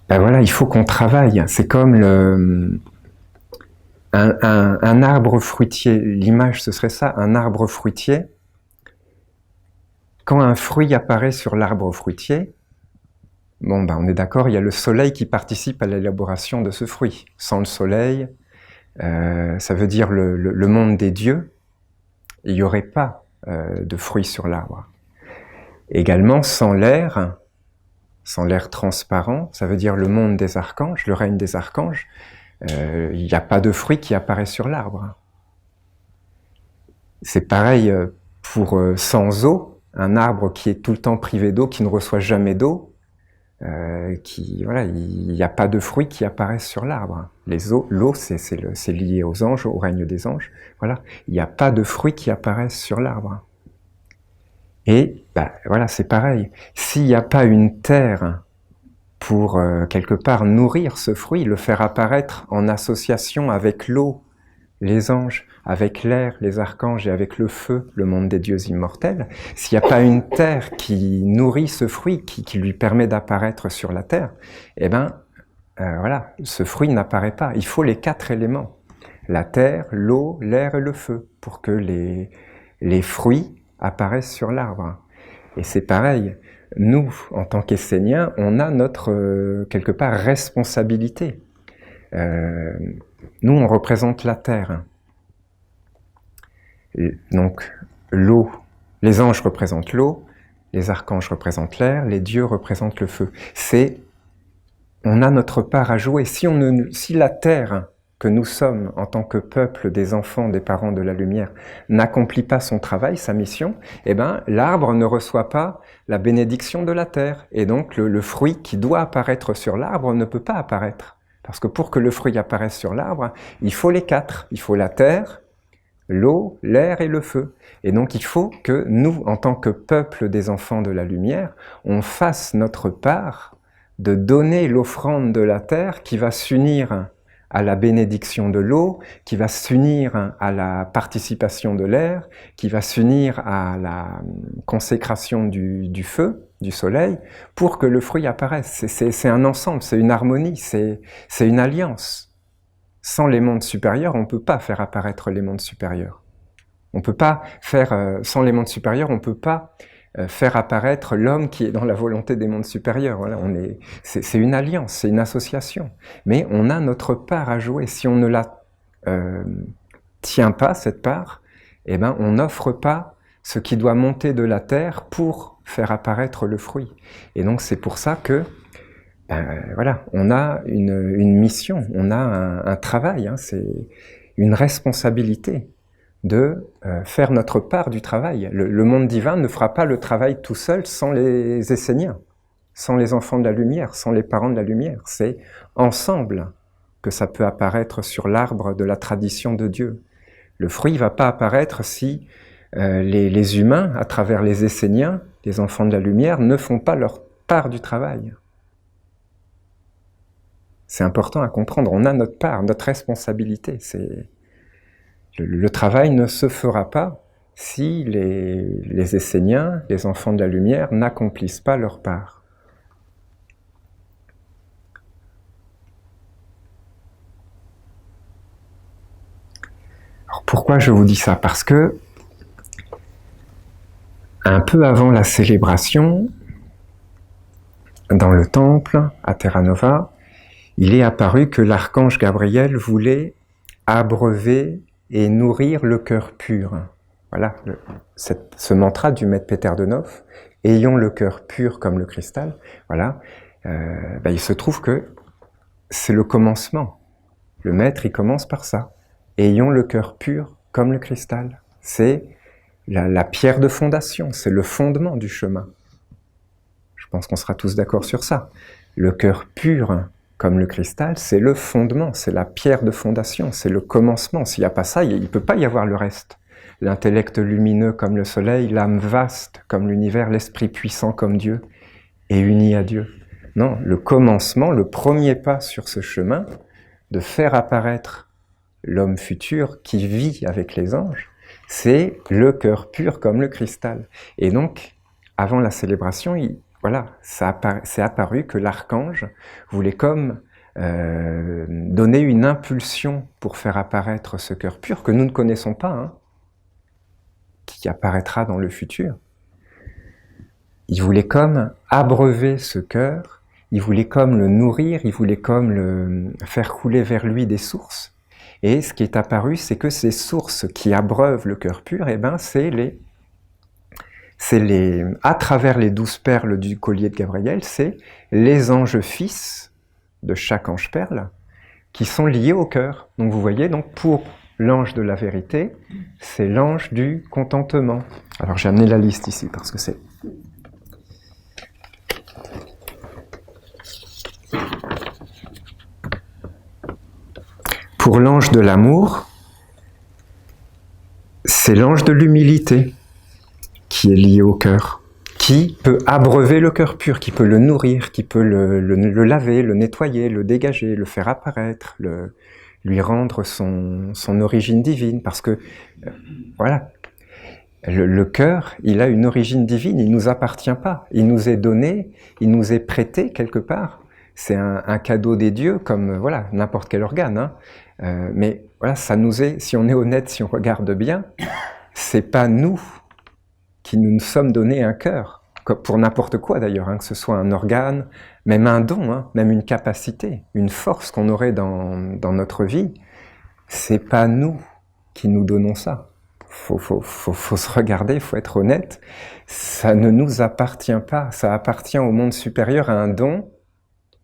Ben voilà, il faut qu'on travaille. C'est comme un arbre fruitier. L'image, ce serait ça, un arbre fruitier. Quand un fruit apparaît sur l'arbre fruitier, bon, ben on est d'accord, il y a le soleil qui participe à l'élaboration de ce fruit. Sans le soleil, ça veut dire le monde des dieux, il n'y aurait pas de fruits sur l'arbre. Également, sans l'air transparent, ça veut dire le monde des archanges, le règne des archanges, il n'y a pas de fruits qui apparaissent sur l'arbre. C'est pareil pour sans eau, un arbre qui est tout le temps privé d'eau, qui ne reçoit jamais d'eau, voilà, il n'y a pas de fruits qui apparaissent sur l'arbre. L'eau, c'est lié aux anges, au règne des anges. Voilà, il n'y a pas de fruits qui apparaissent sur l'arbre. Et ben, voilà, c'est pareil. S'il n'y a pas une terre pour quelque part nourrir ce fruit, le faire apparaître en association avec l'eau, les anges, avec l'air, les archanges et avec le feu, le monde des dieux immortels, s'il n'y a pas une terre qui nourrit ce fruit, qui lui permet d'apparaître sur la terre, eh ben voilà, ce fruit n'apparaît pas. Il faut les 4 éléments, la terre, l'eau, l'air et le feu, pour que les fruits apparaissent sur l'arbre. Et c'est pareil, nous, en tant qu'Esséniens, on a notre, quelque part, responsabilité. Nous, on représente la terre. Et donc, l'eau, les anges représentent l'eau, les archanges représentent l'air, les dieux représentent le feu. On a notre part à jouer. Si la terre que nous sommes en tant que peuple des enfants, des parents de la lumière, n'accomplit pas son travail, sa mission, eh ben, l'arbre ne reçoit pas la bénédiction de la terre. Et donc, le fruit qui doit apparaître sur l'arbre ne peut pas apparaître. Parce que pour que le fruit apparaisse sur l'arbre, il faut les 4. Il faut la terre, l'eau, l'air et le feu. Et donc, il faut que nous, en tant que peuple des enfants de la lumière, on fasse notre part de donner l'offrande de la terre qui va s'unir à la bénédiction de l'eau, qui va s'unir à la participation de l'air, qui va s'unir à la consécration du feu, du soleil, pour que le fruit apparaisse. C'est un ensemble, c'est une harmonie, c'est une alliance. Sans les mondes supérieurs, on ne peut pas faire apparaître les mondes supérieurs. On peut pas faire, sans les mondes supérieurs, on ne peut pas faire apparaître l'homme qui est dans la volonté des mondes supérieurs. Voilà, c'est une alliance, c'est une association. Mais on a notre part à jouer. Si on ne la tient pas, cette part, eh ben, on n'offre pas ce qui doit monter de la terre pour faire apparaître le fruit. Et donc c'est pour ça que voilà, on a une mission, on a un travail, hein, c'est une responsabilité de faire notre part du travail. Le monde divin ne fera pas le travail tout seul sans les Esséniens, sans les enfants de la lumière, sans les parents de la lumière. C'est ensemble que ça peut apparaître sur l'arbre de la tradition de Dieu. Le fruit ne va pas apparaître si les humains, à travers les Esséniens, les enfants de la lumière, ne font pas leur part du travail. C'est important à comprendre, on a notre part, notre responsabilité. Le travail ne se fera pas si les Esséniens, les enfants de la lumière, n'accomplissent pas leur part. Alors pourquoi je vous dis ça? Parce que, un peu avant la célébration, dans le temple, à Terra Nova, il est apparu que l'archange Gabriel voulait abreuver et nourrir le cœur pur. Voilà, ce mantra du maître Peter de Nof, ayons le cœur pur comme le cristal, voilà, il se trouve que c'est le commencement. Le maître, il commence par ça. Ayons le cœur pur comme le cristal. C'est la pierre de fondation, c'est le fondement du chemin. Je pense qu'on sera tous d'accord sur ça. Le cœur pur comme le cristal, c'est le fondement, c'est la pierre de fondation, c'est le commencement. S'il n'y a pas ça, il ne peut pas y avoir le reste. L'intellect lumineux comme le soleil, l'âme vaste comme l'univers, l'esprit puissant comme Dieu, et uni à Dieu. Non, le commencement, le premier pas sur ce chemin, de faire apparaître l'homme futur qui vit avec les anges, c'est le cœur pur comme le cristal. Et donc, avant la célébration, voilà, c'est apparu que l'archange voulait comme donner une impulsion pour faire apparaître ce cœur pur que nous ne connaissons pas, hein, qui apparaîtra dans le futur. Il voulait comme abreuver ce cœur, il voulait comme le nourrir, il voulait comme le faire couler vers lui des sources. Et ce qui est apparu, c'est que ces sources qui abreuvent le cœur pur, eh ben, à travers les 12 perles du collier de Gabriel, c'est les anges fils de chaque ange perle qui sont liés au cœur. Donc vous voyez, donc pour l'ange de la vérité, c'est l'ange du contentement. Alors j'ai amené la liste ici parce que c'est... Pour l'ange de l'amour, c'est l'ange de l'humilité qui est lié au cœur, qui peut abreuver le cœur pur, qui peut le nourrir, qui peut le laver, le nettoyer, le dégager, le faire apparaître, lui rendre son origine divine, parce que, voilà, le cœur, il a une origine divine, il nous appartient pas, il nous est donné, il nous est prêté quelque part, c'est un cadeau des dieux, comme, voilà, n'importe quel organe, hein. Mais voilà, ça nous est, si on est honnête, si on regarde bien, c'est pas nous qui nous sommes donné un cœur, pour n'importe quoi d'ailleurs, hein, que ce soit un organe, même un don, hein, même une capacité, une force qu'on aurait dans notre vie, c'est pas nous qui nous donnons ça. Faut se regarder, faut être honnête, ça ne nous appartient pas, ça appartient au monde supérieur, à un don,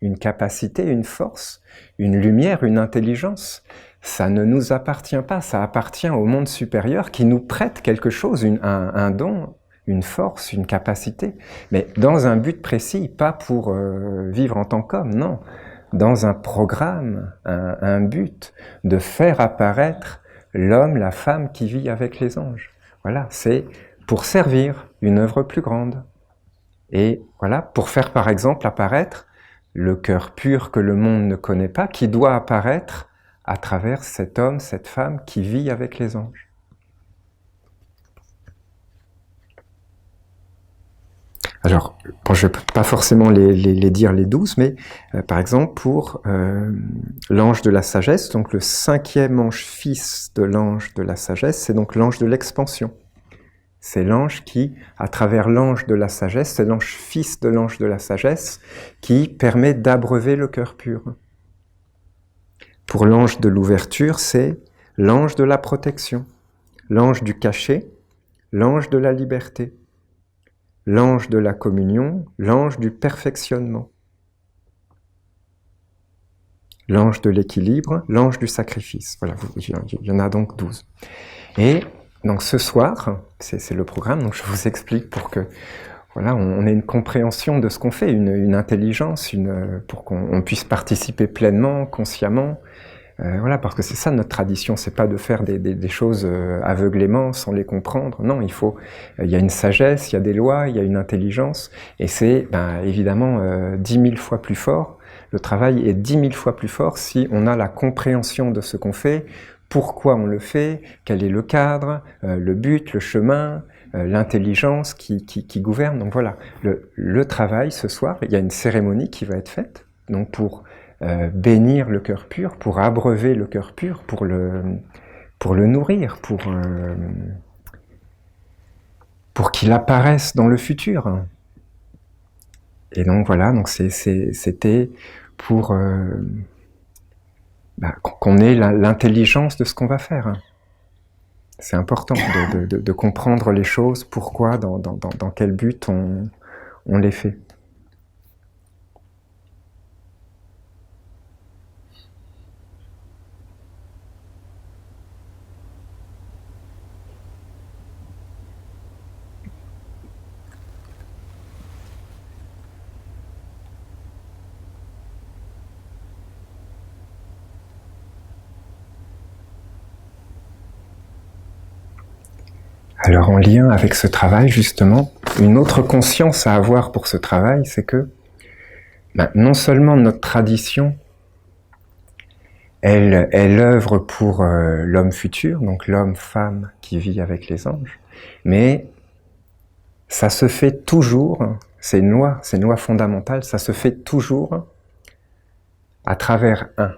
une capacité, une force, une lumière, une intelligence. Ça ne nous appartient pas, ça appartient au monde supérieur qui nous prête quelque chose, un don, une force, une capacité, mais dans un but précis, pas pour vivre en tant qu'homme, non, dans un programme, un but de faire apparaître l'homme, la femme qui vit avec les anges. Voilà, c'est pour servir une œuvre plus grande. Et voilà, pour faire par exemple apparaître le cœur pur que le monde ne connaît pas, qui doit apparaître à travers cet homme, cette femme qui vit avec les anges. Alors, bon, je ne peux pas forcément les dire les 12, mais par exemple pour l'ange de la sagesse, donc le 5e ange fils de l'ange de la sagesse, c'est donc l'ange de l'expansion. C'est l'ange qui, à travers l'ange de la sagesse, c'est l'ange fils de l'ange de la sagesse qui permet d'abreuver le cœur pur. Pour l'ange de l'ouverture, c'est l'ange de la protection, l'ange du cachet, l'ange de la liberté, l'ange de la communion, l'ange du perfectionnement, l'ange de l'équilibre, l'ange du sacrifice. Voilà, il y en a donc 12. Et donc ce soir, c'est le programme, donc je vous explique pour que voilà, on ait une compréhension de ce qu'on fait, une intelligence, pour qu'on puisse participer pleinement, consciemment. Voilà, parce que c'est ça notre tradition, c'est pas de faire des choses aveuglément, sans les comprendre. Non, il y a une sagesse, il y a des lois, il y a une intelligence, et c'est évidemment 10 000 fois plus fort. Le travail est 10 000 fois plus fort si on a la compréhension de ce qu'on fait, pourquoi on le fait, quel est le cadre, le but, le chemin, l'intelligence qui gouverne. Donc voilà, le travail ce soir, il y a une cérémonie qui va être faite, donc pour bénir le cœur pur, pour abreuver le cœur pur, pour le nourrir, pour qu'il apparaisse dans le futur. Et donc voilà, donc c'était pour qu'on ait l'intelligence de ce qu'on va faire. C'est important de comprendre les choses, pourquoi, dans quel but on les fait. Alors en lien avec ce travail, justement, une autre conscience à avoir pour ce travail, c'est que non seulement notre tradition, elle œuvre pour l'homme futur, donc l'homme-femme qui vit avec les anges, mais ça se fait toujours c'est une loi fondamentale, ça se fait toujours à travers un.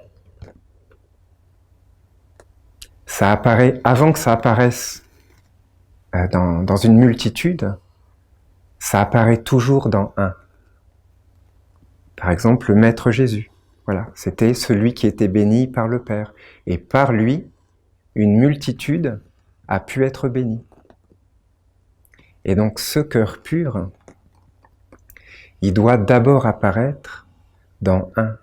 Ça apparaît, avant que ça apparaisse dans une multitude, ça apparaît toujours dans un. Par exemple, le Maître Jésus. Voilà, c'était celui qui était béni par le Père. Et par lui, une multitude a pu être bénie. Et donc, ce cœur pur, il doit d'abord apparaître dans un.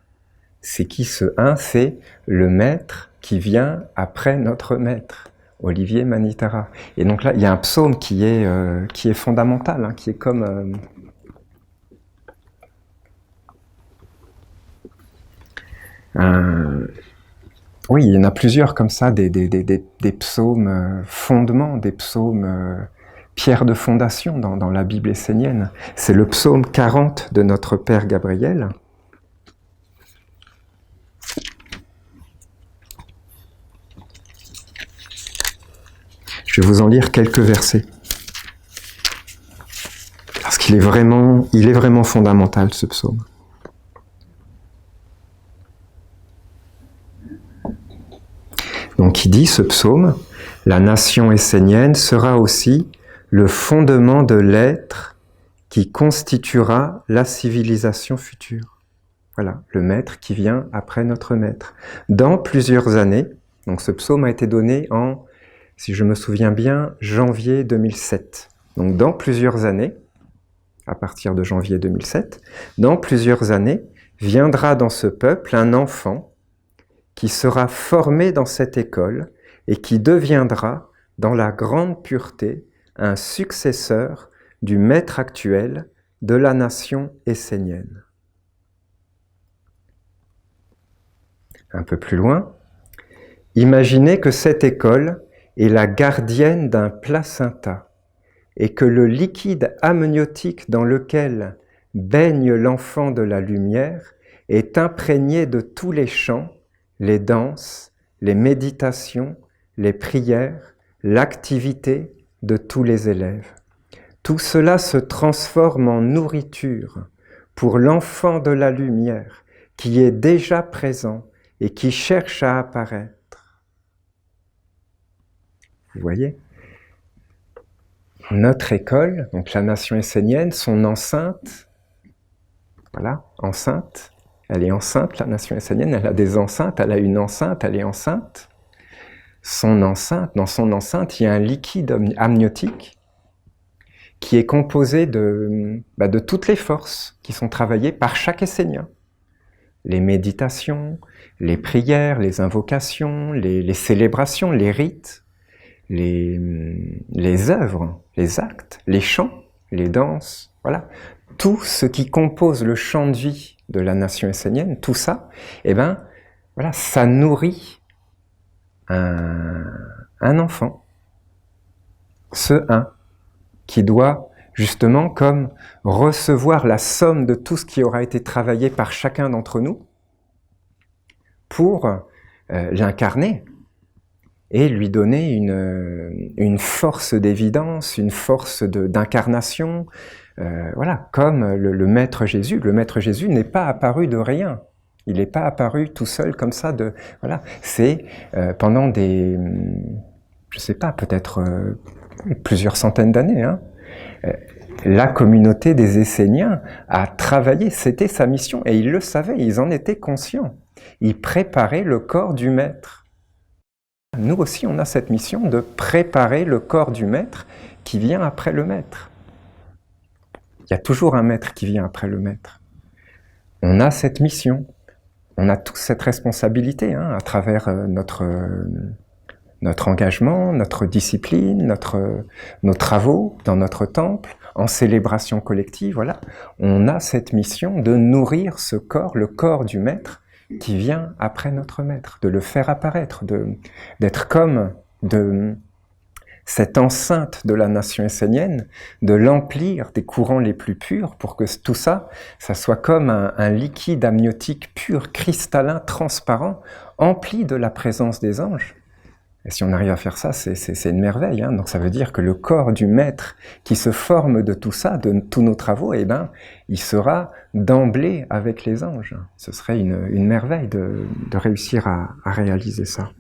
C'est qui ce un? C'est le Maître qui vient après notre Maître, Olivier Manitara. Et donc là, il y a un psaume qui est fondamental, hein, qui est comme... oui, il y en a plusieurs comme ça, des psaumes fondements, des psaumes pierres de fondation dans la Bible essénienne. C'est le psaume 40 de notre Père Gabriel. Je vais vous en lire quelques versets. Parce qu'il est vraiment fondamental, ce psaume. Donc il dit, ce psaume, « La nation essénienne sera aussi le fondement de l'être qui constituera la civilisation future. » Voilà, le maître qui vient après notre maître. Dans plusieurs années, donc ce psaume a été donné en, si je me souviens bien, janvier 2007. Donc dans plusieurs années, à partir de janvier 2007, dans plusieurs années, viendra dans ce peuple un enfant qui sera formé dans cette école et qui deviendra, dans la grande pureté, un successeur du maître actuel de la nation essénienne. Un peu plus loin, imaginez que cette école est la gardienne d'un placenta et que le liquide amniotique dans lequel baigne l'enfant de la lumière est imprégné de tous les chants, les danses, les méditations, les prières, l'activité de tous les élèves. Tout cela se transforme en nourriture pour l'enfant de la lumière qui est déjà présent et qui cherche à apparaître. Vous voyez ? Notre école, donc la nation essénienne, son enceinte, voilà, enceinte, elle est enceinte, la nation essénienne, elle a des enceintes, elle a une enceinte, elle est enceinte. Son enceinte, dans son enceinte, il y a un liquide amniotique qui est composé de toutes les forces qui sont travaillées par chaque essénien. Les méditations, les prières, les invocations, les célébrations, les rites, les œuvres, les actes, les chants, les danses, voilà. Tout ce qui compose le champ de vie de la nation essénienne, tout ça, voilà, ça nourrit un enfant. Ce un qui doit justement comme recevoir la somme de tout ce qui aura été travaillé par chacun d'entre nous pour l'incarner et lui donner une force d'évidence, une force d'incarnation, voilà, comme le Maître Jésus. Le Maître Jésus n'est pas apparu de rien. Il n'est pas apparu tout seul comme ça. Voilà, c'est pendant des, je sais pas, peut-être plusieurs centaines d'années, hein, la communauté des Esséniens a travaillé, c'était sa mission, et ils le savaient, ils en étaient conscients. Ils préparaient le corps du Maître. Nous aussi, on a cette mission de préparer le corps du Maître qui vient après le Maître. Il y a toujours un Maître qui vient après le Maître. On a cette mission, on a tous cette responsabilité, hein, à travers notre engagement, notre discipline, nos travaux dans notre temple, en célébration collective, voilà. On a cette mission de nourrir ce corps, le corps du Maître, qui vient après notre Maître, de le faire apparaître, d'être comme cette enceinte de la nation essénienne, de l'emplir des courants les plus purs pour que tout ça, ça soit comme un liquide amniotique pur, cristallin, transparent, empli de la présence des anges. Et si on arrive à faire ça, c'est une merveille. Hein. Donc ça veut dire que le corps du maître qui se forme de tout ça, de tous nos travaux, eh ben, il sera d'emblée avec les anges. Ce serait une merveille de réussir à réaliser ça.